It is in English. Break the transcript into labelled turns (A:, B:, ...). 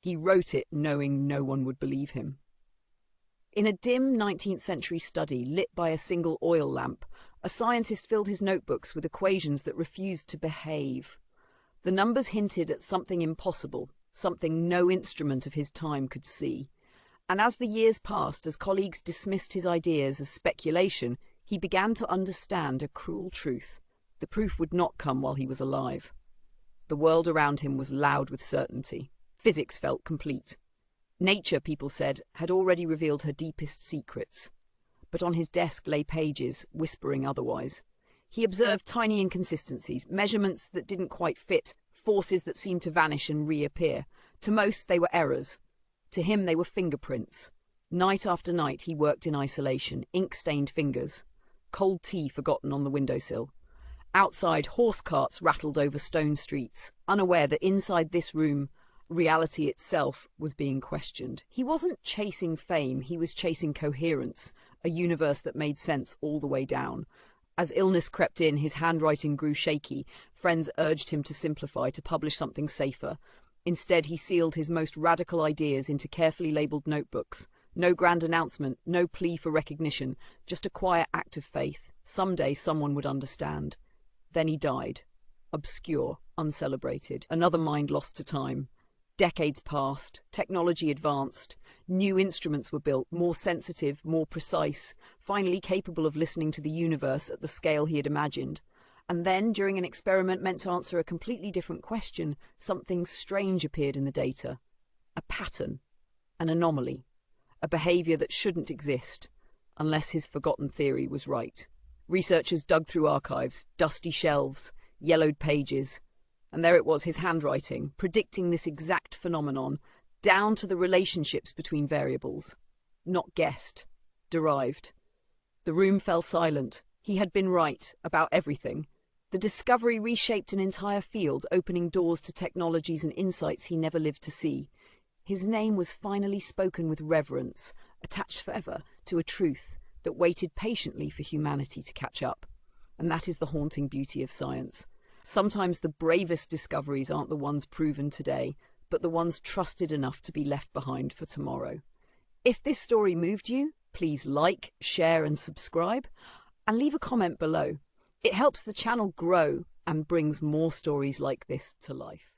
A: He wrote it knowing no one would believe him. In a dim 19th century study lit by a single oil lamp, a scientist filled his notebooks with equations that refused to behave. The numbers hinted at something impossible, something no instrument of his time could see. And as the years passed, as colleagues dismissed his ideas as speculation, he began to understand a cruel truth. The proof would not come while he was alive. The world around him was loud with certainty. Physics felt complete. Nature, people said, had already revealed her deepest secrets. But on his desk lay pages, whispering otherwise. He observed tiny inconsistencies, measurements that didn't quite fit, forces that seemed to vanish and reappear. To most, they were errors. To him, they were fingerprints. Night after night, he worked in isolation, ink-stained fingers. Cold tea forgotten on the windowsill. Outside, horse carts rattled over stone streets, unaware that inside this room, reality itself was being questioned. He wasn't chasing fame, he was chasing coherence, a universe that made sense all the way down. As illness crept in, his handwriting grew shaky. Friends urged him to simplify, to publish something safer. Instead, he sealed his most radical ideas into carefully labelled notebooks. No grand announcement, no plea for recognition, just a quiet act of faith. Someday someone would understand. Then he died. Obscure, uncelebrated, another mind lost to time. Decades passed, technology advanced, new instruments were built, more sensitive, more precise, finally capable of listening to the universe at the scale he had imagined. And then, during an experiment meant to answer a completely different question, something strange appeared in the data. A pattern, an anomaly, a behaviour that shouldn't exist, unless his forgotten theory was right. Researchers dug through archives, dusty shelves, yellowed pages, and there it was, his handwriting, predicting this exact phenomenon, down to the relationships between variables. Not guessed, derived. The room fell silent. He had been right about everything. The discovery reshaped an entire field, opening doors to technologies and insights he never lived to see. His name was finally spoken with reverence, attached forever to a truth that waited patiently for humanity to catch up. And that is the haunting beauty of science. Sometimes the bravest discoveries aren't the ones proven today, but the ones trusted enough to be left behind for tomorrow. If this story moved you, please like, share and subscribe, and leave a comment below. It helps the channel grow and brings more stories like this to life.